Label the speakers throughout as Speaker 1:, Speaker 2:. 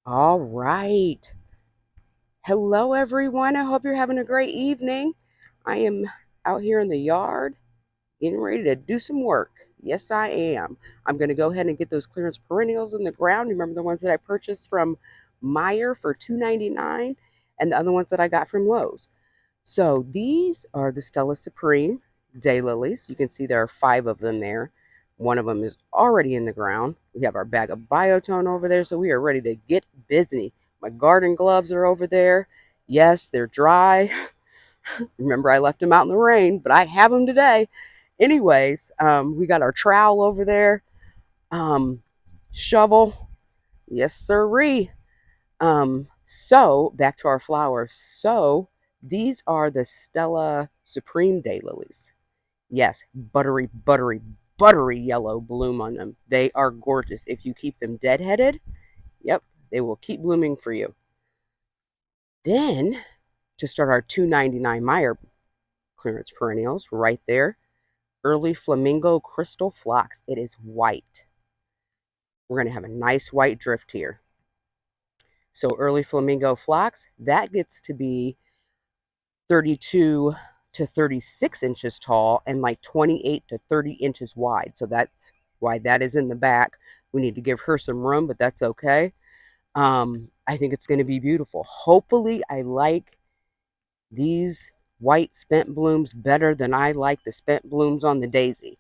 Speaker 1: All right. Hello, everyone. I hope you're having a great evening. I am out here in the yard getting ready to do some work. Yes, I am. I'm going to go ahead and get those clearance perennials in the ground. Remember the ones that I purchased from Meyer for $2.99 and the other ones that I got from Lowe's. So these are the Stella Supreme daylilies. You can see there are 5 of them there. One of them is already in the ground. We have our bag of biotone over there, so we are ready to get busy. My garden gloves are over there. Yes, they're dry. Remember, I left them out in the rain, but I have them today. Anyways, we got our trowel over there. Um, Shovel. Yes, sirree. So back to our flowers. So these are the Stella Supreme daylilies. Yes, buttery, buttery, buttery yellow bloom on them. They are gorgeous. If you keep them deadheaded, yep, they will keep blooming for you. Then to start our 299 Meyer clearance perennials, right there, early flamingo crystal phlox. It is white. We're going to have a nice white drift here. So early flamingo phlox, that gets to be 32 to 36 inches tall and like 28 to 30 inches wide. So that's why that is in the back. We need to give her some room, but that's okay. I think it's going to be beautiful. Hopefully, I like these white spent blooms better than I like the spent blooms on the daisy.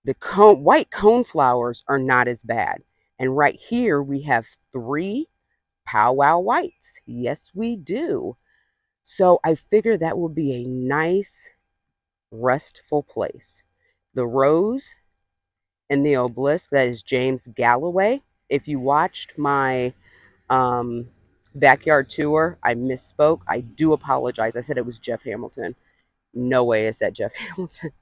Speaker 1: The white cone flowers are not as bad. And right here, we have 3 powwow whites. Yes, we do. So I figure that will be a nice, restful place. The rose and the obelisk, that is James Galloway. If you watched my um, backyard tour, I misspoke. I do apologize. I said it was Jeff Hamilton. No way is that Jeff Hamilton.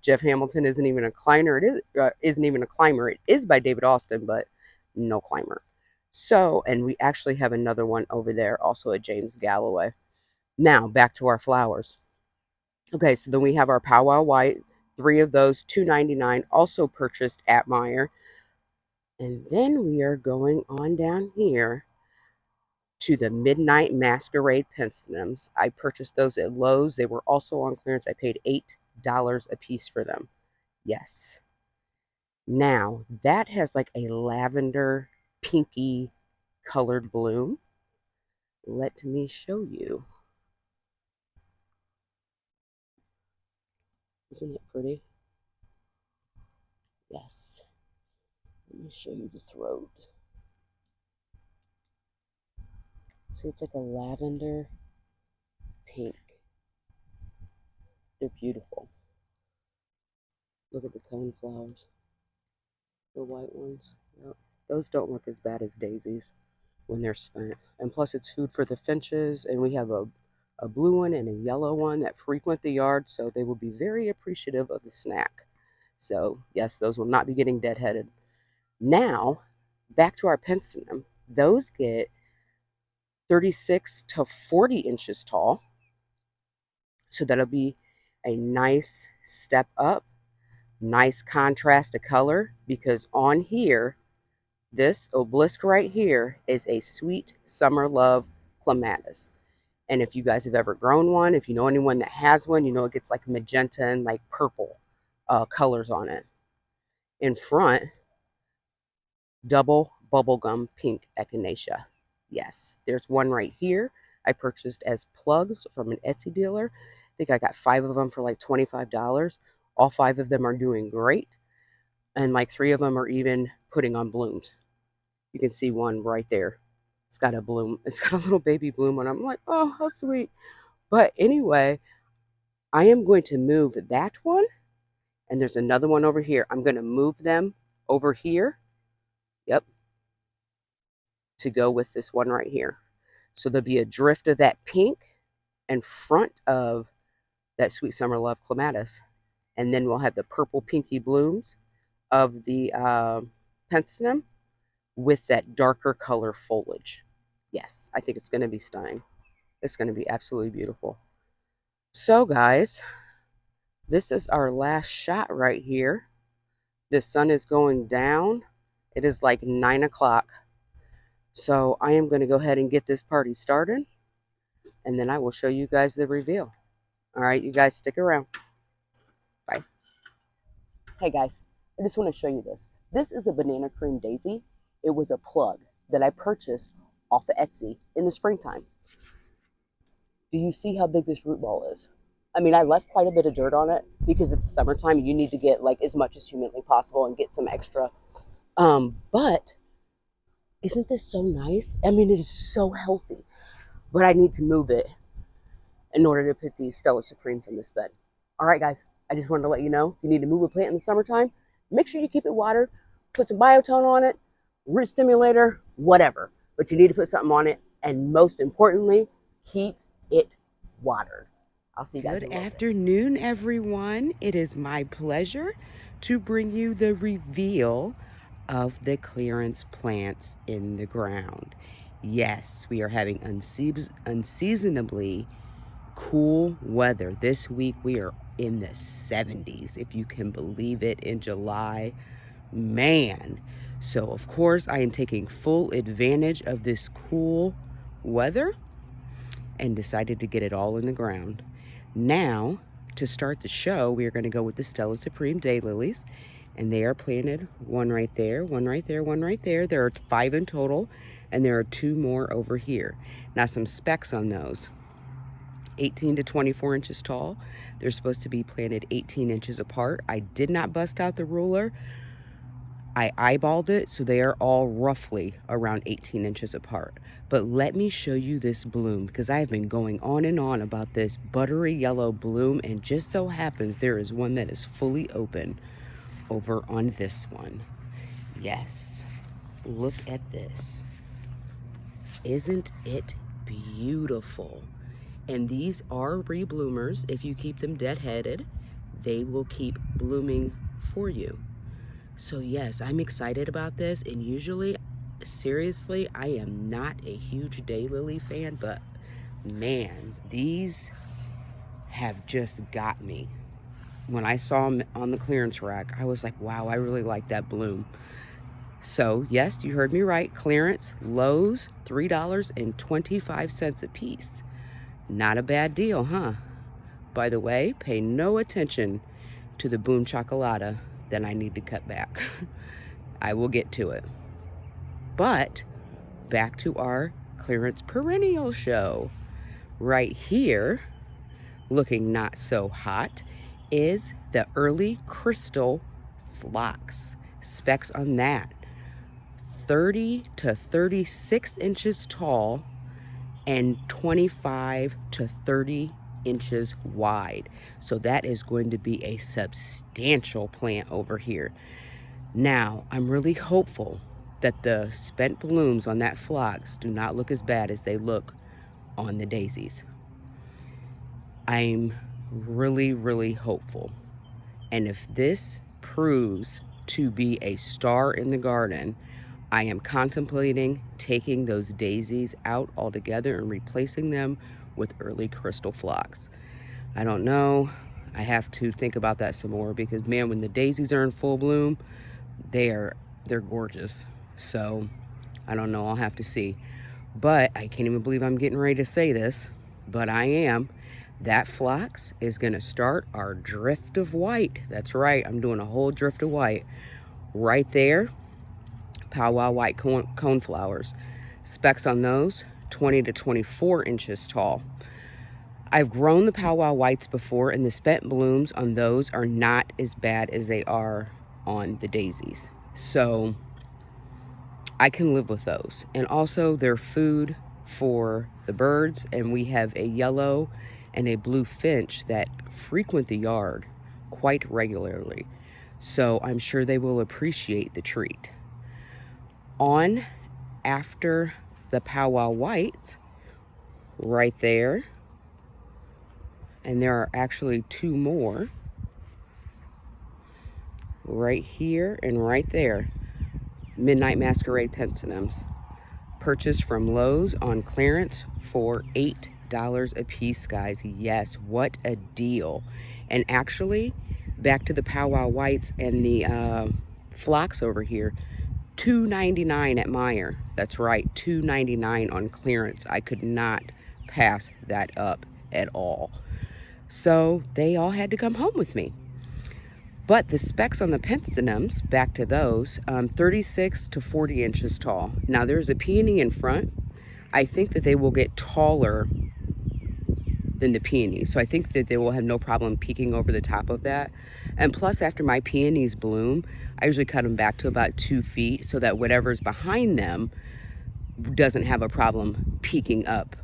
Speaker 1: Jeff Hamilton isn't even a climber. Isn't even a climber. It is by David Austin, but no climber. So, and we actually have another one over there, also a James Galloway. Now back to our flowers. Okay, so then we have our powwow white, 3 of those, $2.99, also purchased at Meyer. And then we are going on down here to the Midnight Masquerade Penstemons. I purchased those at Lowe's. They were also on clearance. I paid $8 a piece for them. Yes. Now, that has like a lavender pinky colored bloom. Let me show you. Isn't it pretty? Yes. Let me show you the throat. See, it's like a lavender pink. They're beautiful. Look at the cone flowers, the white ones. Yep. Those don't look as bad as daisies when they're spent. And plus, it's food for the finches, and we have a blue one and a yellow one that frequent the yard, so they will be very appreciative of the snack. So, yes, those will not be getting deadheaded. Now, back to our penstemon. Those get 36 to 40 inches tall. So that'll be a nice step up, nice contrast of color, because on here, this obelisk right here is a sweet summer love clematis. And if you guys have ever grown one, if you know anyone that has one, you know it gets like magenta and like purple colors on it. In front, double bubblegum pink echinacea. Yes, there's one right here. I purchased as plugs from an Etsy dealer. I think I got 5 of them for like $25. All 5 of them are doing great. And like 3 of them are even putting on blooms. You can see one right there. It's got a bloom. It's got a little baby bloom on it. I'm like, oh, how sweet. But anyway, I am going to move that one. And there's another one over here. I'm going to move them over here. Yep, to go with this one right here. So there'll be a drift of that pink in front of that sweet summer love clematis. And then we'll have the purple pinky blooms of the penstemon with that darker color foliage. Yes, I think it's going to be stunning. It's going to be absolutely beautiful. So, guys, this is our last shot right here. The sun is going down. It is like 9 o'clock. So I am going to go ahead and get this party started, and then I will show you guys the reveal. All right, you guys stick around. Bye. Hey guys, I just want to show you this. This is a banana cream daisy. It was a plug that I purchased off of Etsy in the springtime. Do you see how big this root ball is? I mean, I left quite a bit of dirt on it because it's summertime and you need to get like as much as humanly possible and get some extra. But isn't this so nice? I mean, it is so healthy, but I need to move it in order to put these Stella Supremes in this bed. All right, guys, I just wanted to let you know, if you need to move a plant in the summertime, make sure you keep it watered, put some biotone on it, root stimulator, whatever. But you need to put something on it, and most importantly, keep it watered. I'll see you guys in a little bit. Good afternoon, everyone. It is my pleasure to bring you the reveal of the clearance plants in the ground. Yes, we are having unseasonably cool weather. This week we are in the 70s, if you can believe it, in July. Man. So of course I am taking full advantage of this cool weather and decided to get it all in the ground. Now, to start the show, we are going to go with the Stella Supreme Daylilies, and they are planted, one right there, one right there, one right there. There are 5 in total, and there are 2 more over here. Now, some specs on those. 18 to 24 inches tall. They're supposed to be planted 18 inches apart. I did not bust out the ruler. I eyeballed it, so they are all roughly around 18 inches apart. But let me show you this bloom, because I have been going on and on about this buttery yellow bloom, and just so happens there is one that is fully open over on this one. Yes, look at this. Isn't it beautiful? And these are rebloomers. If you keep them deadheaded, they will keep blooming for you. So yes, I'm excited about this, and usually, seriously, I am not a huge daylily fan, but man, these have just got me. When I saw them on the clearance rack, I was like, wow, I really like that bloom. So yes, you heard me right, clearance, Lowe's, $3.25 a piece. Not a bad deal, huh? By the way, pay no attention to the Boom Chocolata that I need to cut back. I will get to it. But back to our clearance perennial show. Right here, looking not so hot, is the early crystal phlox. Specs on that: 30 to 36 inches tall and 25 to 30 inches wide. So that is going to be a substantial plant over here. Now, I'm really hopeful that the spent blooms on that phlox do not look as bad as they look on the daisies. I'm really, really hopeful. And if this proves to be a star in the garden, I am contemplating taking those daisies out altogether and replacing them with early crystal phlox. I don't know. I have to think about that some more, because man, when the daisies are in full bloom, they're gorgeous. So I don't know, I'll have to see. But I can't even believe I'm getting ready to say this, but I am. That phlox is going to start our drift of white. That's right, I'm doing a whole drift of white right there. Powwow white coneflowers. Specs on those: 20 to 24 inches tall. I've grown the powwow whites before, and the spent blooms on those are not as bad as they are on the daisies. So I can live with those. And also, they're food for the birds, and we have a yellow and a blue finch that frequent the yard quite regularly. So I'm sure they will appreciate the treat. On after the powwow whites, right there, and there are actually 2 more right here and right there. Midnight Masquerade Pentseniums, purchased from Lowe's on clearance for $8 a piece, guys. Yes, what a deal. And actually, back to the powwow whites and the phlox over here, $2.99 at Meijer. That's right, $2.99 on clearance. I could not pass that up at all. So they all had to come home with me. But the specs on the Pentstemons, back to those, 36 to 40 inches tall. Now there's a peony in front. I think that they will get taller than the peony. So I think that they will have no problem peeking over the top of that. And plus, after my peonies bloom, I usually cut them back to about 2 feet so that whatever's behind them doesn't have a problem peeking up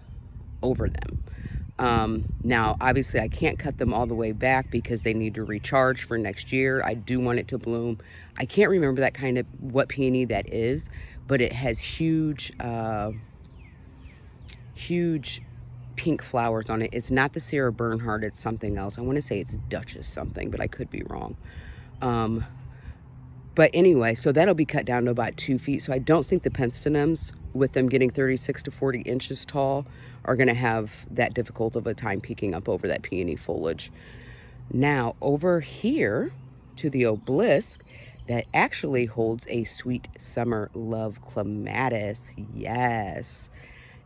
Speaker 1: over them. Now, obviously, I can't cut them all the way back because they need to recharge for next year. I do want it to bloom. I can't remember that kind of what peony that is, but it has huge, huge pink flowers on it. It's not the Sarah Bernhardt, it's something else. I want to say it's Duchess something, but I could be wrong. But anyway, so that'll be cut down to about 2 feet. So I don't think the Pentstemons, with them getting 36 to 40 inches tall, are going to have that difficult of a time peeking up over that peony foliage. Now, over here to the obelisk, that actually holds a Sweet Summer Love Clematis. Yes.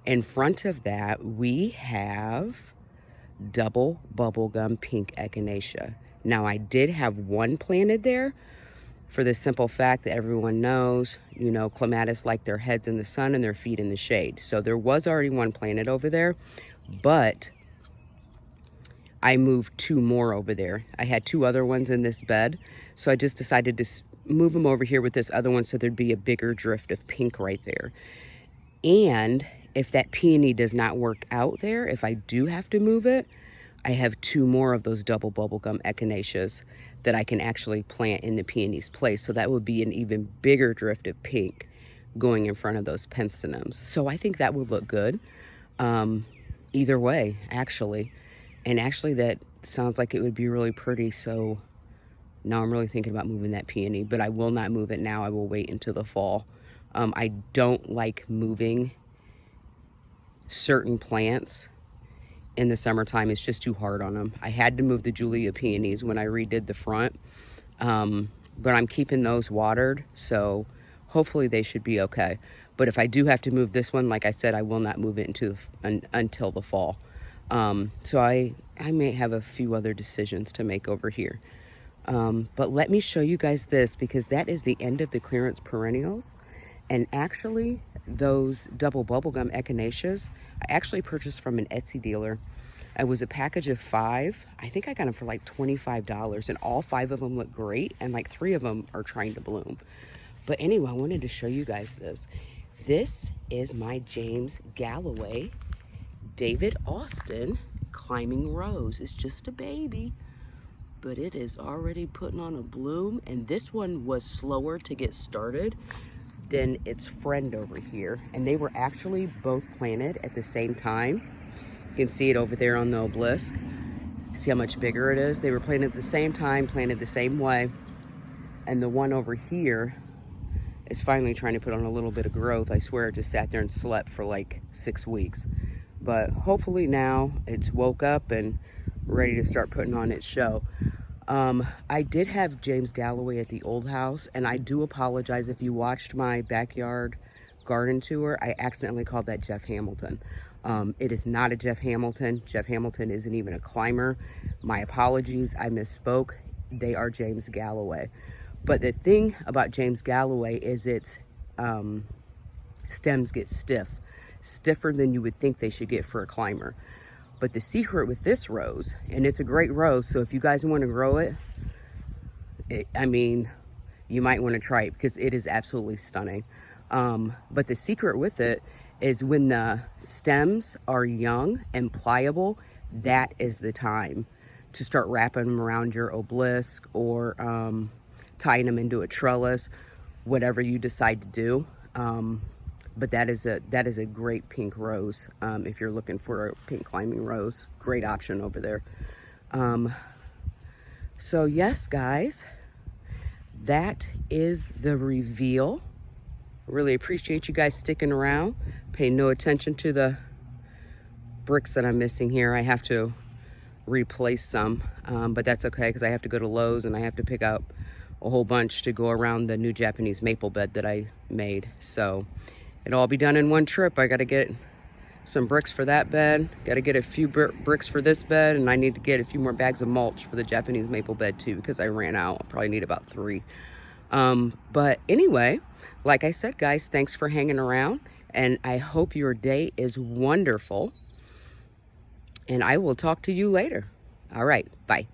Speaker 1: In front of that, we have double bubblegum pink echinacea. Now, I did have one planted there for the simple fact that everyone knows, you know, clematis like their heads in the sun and their feet in the shade. So there was already one planted over there, but I moved 2 more over there. I had 2 other ones in this bed, so I just decided to move them over here with this other one so there'd be a bigger drift of pink right there. And if that peony does not work out there, if I do have to move it, I have 2 more of those double bubblegum echinaceas that I can actually plant in the peony's place. So that would be an even bigger drift of pink going in front of those Pentstemons. So I think that would look good. Either way, actually. And actually that sounds like it would be really pretty. So now I'm really thinking about moving that peony, but I will not move it now. I will wait until the fall. I don't like moving certain plants in the summertime. It's just too hard on them. I had to move the Julia peonies when I redid the front, but I'm keeping those watered, so hopefully they should be okay. But if I do have to move this one, like I said, I will not move it until the fall. So I may have a few other decisions to make over here. But let me show you guys this, because that is the end of the clearance perennials. And actually, those double bubblegum echinaceas, I actually purchased from an Etsy dealer. It was a package of 5. I think I got them for like $25, and all 5 of them look great, and like 3 of them are trying to bloom. But anyway, I wanted to show you guys this. This is my James Galloway David Austin climbing rose. It's just a baby, but it is already putting on a bloom, and this one was slower to get started than its friend over here, and they were actually both planted at the same time. You can see it over there on the obelisk. See how much bigger it is? They were planted at the same time, planted the same way, and the one over here is finally trying to put on a little bit of growth. I swear it just sat there and slept for like 6 weeks, but hopefully now it's woke up and ready to start putting on its show. I did have James Galloway at the old house, and I do apologize if you watched my backyard garden tour. I accidentally called that Jeff Hamilton. It is not a Jeff Hamilton. Jeff Hamilton isn't even a climber. My apologies, I misspoke. They are James Galloway. But the thing about James Galloway is its stems get stiff, stiffer than you would think they should get for a climber. But the secret with this rose, and it's a great rose, so if you guys want to grow it, I mean, you might want to try it because it is absolutely stunning. But the secret with it is when the stems are young and pliable, that is the time to start wrapping them around your obelisk or tying them into a trellis, whatever you decide to do. But that is a great pink rose. If you're looking for a pink climbing rose, great option over there. So yes, guys, that is the reveal. Really appreciate you guys sticking around. Pay no attention to the bricks that I'm missing here. I have to replace some, but that's okay because I have to go to Lowe's and I have to pick up a whole bunch to go around the new Japanese maple bed that I made. So it'll all be done in one trip. I got to get some bricks for that bed, got to get a few bricks for this bed, and I need to get a few more bags of mulch for the Japanese maple bed too, because I ran out. I'll probably need about 3. But anyway, like I said, guys, thanks for hanging around, and I hope your day is wonderful, and I will talk to you later. All right, bye.